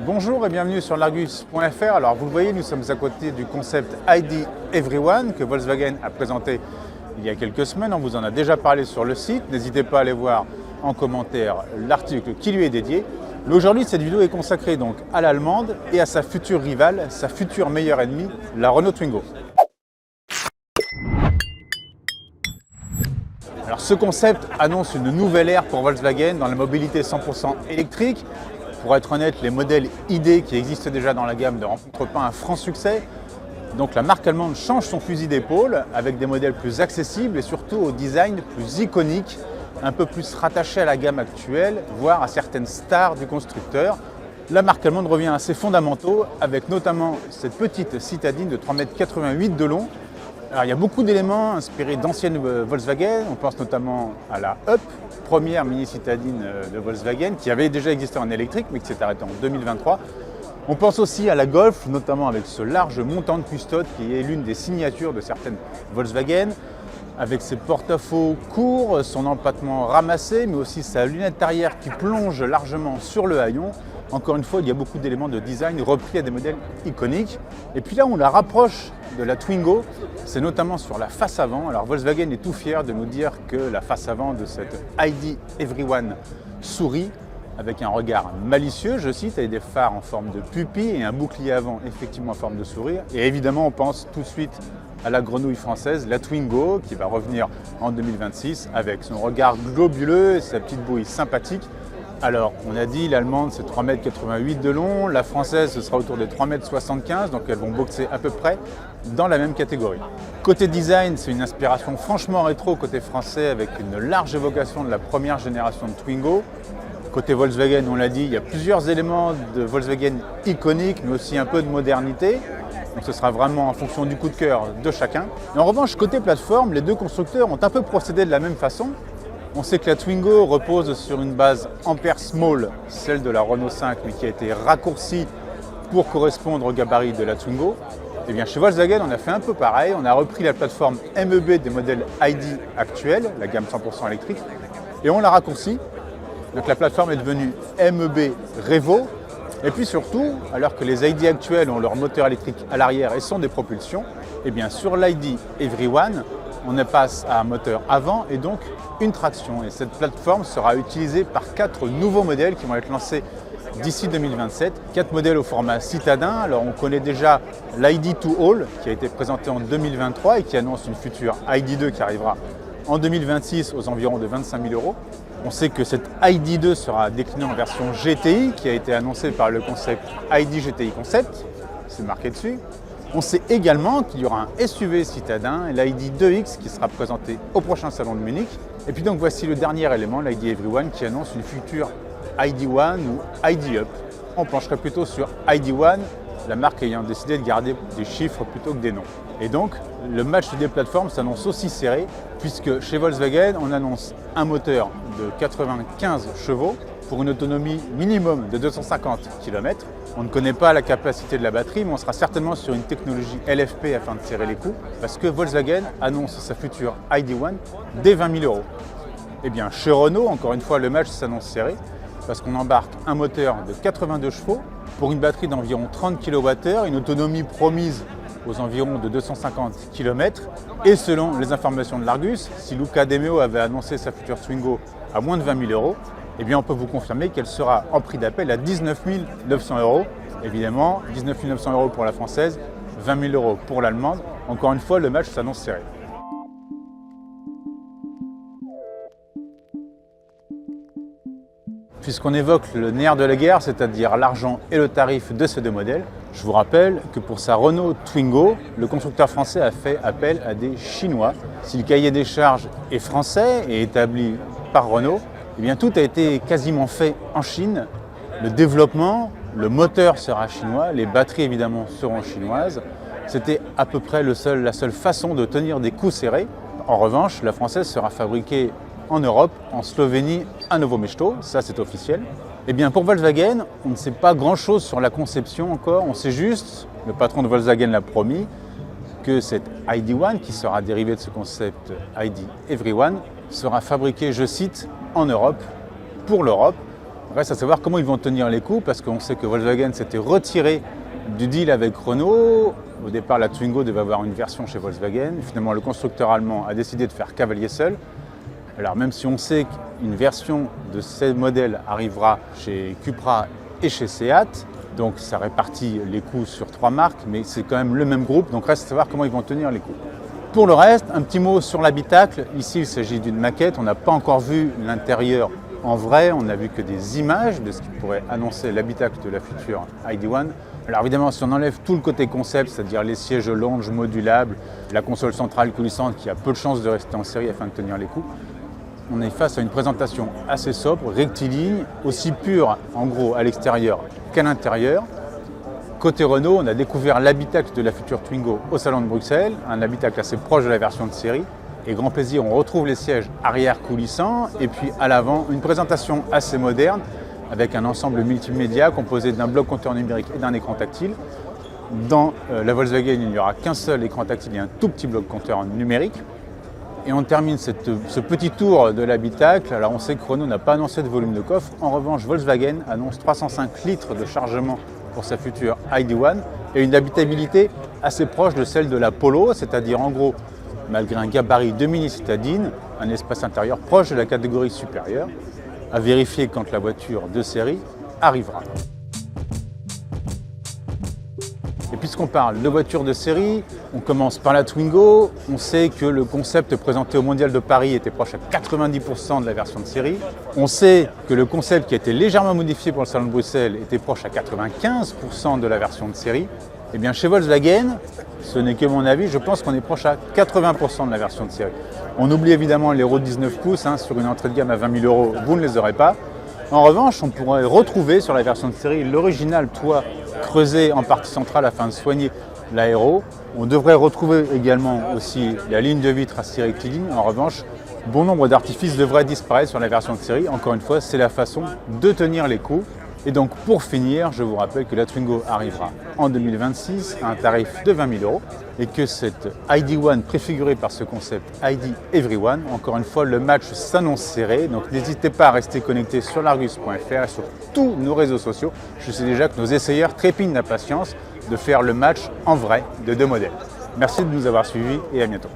Bonjour et bienvenue sur l'Argus.fr. Alors vous le voyez, nous sommes à côté du concept ID Everyone que Volkswagen a présenté il y a quelques semaines. On vous en a déjà parlé sur le site. N'hésitez pas à aller voir en commentaire l'article qui lui est dédié. Mais aujourd'hui, cette vidéo est consacrée donc à l'allemande et à sa future rivale, sa future meilleure ennemie, la Renault Twingo. Alors ce concept annonce une nouvelle ère pour Volkswagen dans la mobilité 100% électrique. Pour être honnête, les modèles ID qui existent déjà dans la gamme ne rencontrent pas un franc succès. Donc la marque allemande change son fusil d'épaule avec des modèles plus accessibles et surtout au design plus iconique, un peu plus rattaché à la gamme actuelle, voire à certaines stars du constructeur. La marque allemande revient à ses fondamentaux avec notamment cette petite citadine de 3,88 m de long. Alors, il y a beaucoup d'éléments inspirés d'anciennes Volkswagen. On pense notamment à la Up, première mini-citadine de Volkswagen, qui avait déjà existé en électrique, mais qui s'est arrêtée en 2023. On pense aussi à la Golf, notamment avec ce large montant de custode qui est l'une des signatures de certaines Volkswagen, avec ses porte-à-faux courts, son empattement ramassé, mais aussi sa lunette arrière qui plonge largement sur le haillon. Encore une fois, il y a beaucoup d'éléments de design repris à des modèles iconiques. Et puis là, on la rapproche de la Twingo, c'est notamment sur la face avant. Alors Volkswagen est tout fier de nous dire que la face avant de cette ID Everyone sourit avec un regard malicieux, je cite, avec des phares en forme de pupille et un bouclier avant effectivement en forme de sourire. Et évidemment, on pense tout de suite à la grenouille française, la Twingo, qui va revenir en 2026 avec son regard globuleux et sa petite bouille sympathique. Alors, on a dit, l'allemande c'est 3,88 m de long, la française ce sera autour des 3,75 m, donc elles vont boxer à peu près dans la même catégorie. Côté design, c'est une inspiration franchement rétro côté français avec une large évocation de la première génération de Twingo. Côté Volkswagen, on l'a dit, il y a plusieurs éléments de Volkswagen iconiques, mais aussi un peu de modernité. Donc ce sera vraiment en fonction du coup de cœur de chacun. Et en revanche, côté plateforme, les deux constructeurs ont un peu procédé de la même façon. On sait que la Twingo repose sur une base Ampere Small, celle de la Renault 5, mais qui a été raccourcie pour correspondre au gabarit de la Twingo. Et bien chez Volkswagen, on a fait un peu pareil. On a repris la plateforme MEB des modèles ID actuels, la gamme 100% électrique, et on l'a raccourcie. Donc la plateforme est devenue MEB Revo. Et puis surtout, alors que les ID actuels ont leur moteur électrique à l'arrière et sont des propulsions, et bien sur l'ID Everyone, on passe à un moteur avant et donc une traction. Et cette plateforme sera utilisée par 4 nouveaux modèles qui vont être lancés d'ici 2027. 4 modèles au format citadin. Alors on connaît déjà l'ID 2 All qui a été présenté en 2023 et qui annonce une future ID2 qui arrivera en 2026 aux environs de 25 000 €. On sait que cette ID2 sera déclinée en version GTI qui a été annoncée par le concept ID GTI Concept. C'est marqué dessus. On sait également qu'il y aura un SUV citadin, l'ID 2X qui sera présenté au prochain salon de Munich. Et puis donc voici le dernier élément, l'ID Everyone qui annonce une future ID One ou ID Up. On pencherait plutôt sur ID One, la marque ayant décidé de garder des chiffres plutôt que des noms. Et donc le match des plateformes s'annonce aussi serré puisque chez Volkswagen on annonce un moteur de 95 chevaux pour une autonomie minimum de 250 km. On ne connaît pas la capacité de la batterie, mais on sera certainement sur une technologie LFP afin de serrer les coûts, parce que Volkswagen annonce sa future ID1 dès 20 000 €. Et bien chez Renault, encore une fois, le match s'annonce serré, parce qu'on embarque un moteur de 82 chevaux pour une batterie d'environ 30 kWh, une autonomie promise aux environs de 250 km. Et selon les informations de l'Argus, si Luca De Meo avait annoncé sa future Twingo à moins de 20 000 €, eh bien on peut vous confirmer qu'elle sera en prix d'appel à 19 900 €. Évidemment, 19 900 € pour la française, 20 000 € pour l'allemande. Encore une fois, le match s'annonce serré. Puisqu'on évoque le nerf de la guerre, c'est-à-dire l'argent et le tarif de ces deux modèles, je vous rappelle que pour sa Renault Twingo, le constructeur français a fait appel à des Chinois. Si le cahier des charges est français et établi par Renault, eh bien tout a été quasiment fait en Chine. Le développement, le moteur sera chinois, les batteries évidemment seront chinoises. C'était à peu près la seule façon de tenir des coups serrés. En revanche, la française sera fabriquée en Europe, en Slovénie, à Novo Mesto, ça c'est officiel. Eh bien pour Volkswagen, on ne sait pas grand-chose sur la conception encore, on sait juste, le patron de Volkswagen l'a promis, que cette ID1, qui sera dérivée de ce concept ID Everyone, sera fabriquée, je cite, en Europe, pour l'Europe. Reste à savoir comment ils vont tenir les coups, parce qu'on sait que Volkswagen s'était retiré du deal avec Renault. Au départ, la Twingo devait avoir une version chez Volkswagen. Finalement, le constructeur allemand a décidé de faire cavalier seul. Alors même si on sait qu'une version de ces modèles arrivera chez Cupra et chez Seat, donc ça répartit les coûts sur 3 marques, mais c'est quand même le même groupe, donc reste à savoir comment ils vont tenir les coups. Pour le reste, un petit mot sur l'habitacle. Ici, il s'agit d'une maquette. On n'a pas encore vu l'intérieur en vrai. On n'a vu que des images de ce qui pourrait annoncer l'habitacle de la future ID.1. Alors évidemment, si on enlève tout le côté concept, c'est-à-dire les sièges lounge modulables, la console centrale coulissante qui a peu de chances de rester en série afin de tenir les coups, on est face à une présentation assez sobre, rectiligne, aussi pure en gros à l'extérieur qu'à l'intérieur. Côté Renault, on a découvert l'habitacle de la future Twingo au salon de Bruxelles, un habitacle assez proche de la version de série. Et grand plaisir, on retrouve les sièges arrière coulissants et puis à l'avant, une présentation assez moderne avec un ensemble multimédia composé d'un bloc compteur numérique et d'un écran tactile. Dans la Volkswagen, il n'y aura qu'un seul écran tactile et un tout petit bloc compteur numérique. Et on termine ce petit tour de l'habitacle. Alors on sait que Renault n'a pas annoncé de volume de coffre. En revanche, Volkswagen annonce 305 litres de chargement pour sa future ID.1 et une habitabilité assez proche de celle de la Polo, c'est-à-dire en gros, malgré un gabarit de mini citadine, un espace intérieur proche de la catégorie supérieure, à vérifier quand la voiture de série arrivera. Et puisqu'on parle de voitures de série, on commence par la Twingo. On sait que le concept présenté au Mondial de Paris était proche à 90% de la version de série. On sait que le concept qui a été légèrement modifié pour le salon de Bruxelles était proche à 95% de la version de série. Et bien chez Volkswagen, ce n'est que mon avis, je pense qu'on est proche à 80% de la version de série. On oublie évidemment les roues de 19 pouces, sur une entrée de gamme à 20 000 €, vous ne les aurez pas. En revanche, on pourrait retrouver sur la version de série l'original toit creusé en partie centrale afin de soigner l'aéro. On devrait retrouver également aussi la ligne de vitre assez rectiligne. En revanche, bon nombre d'artifices devraient disparaître sur la version de série. Encore une fois, c'est la façon de tenir les coups. Et donc pour finir, je vous rappelle que la Twingo arrivera en 2026 à un tarif de 20 000 € et que cette ID.1 préfigurée par ce concept ID Everyone, encore une fois, le match s'annonce serré. Donc n'hésitez pas à rester connecté sur largus.fr et sur tous nos réseaux sociaux. Je sais déjà que nos essayeurs trépignent d'impatience de faire le match en vrai de deux modèles. Merci de nous avoir suivis et à bientôt.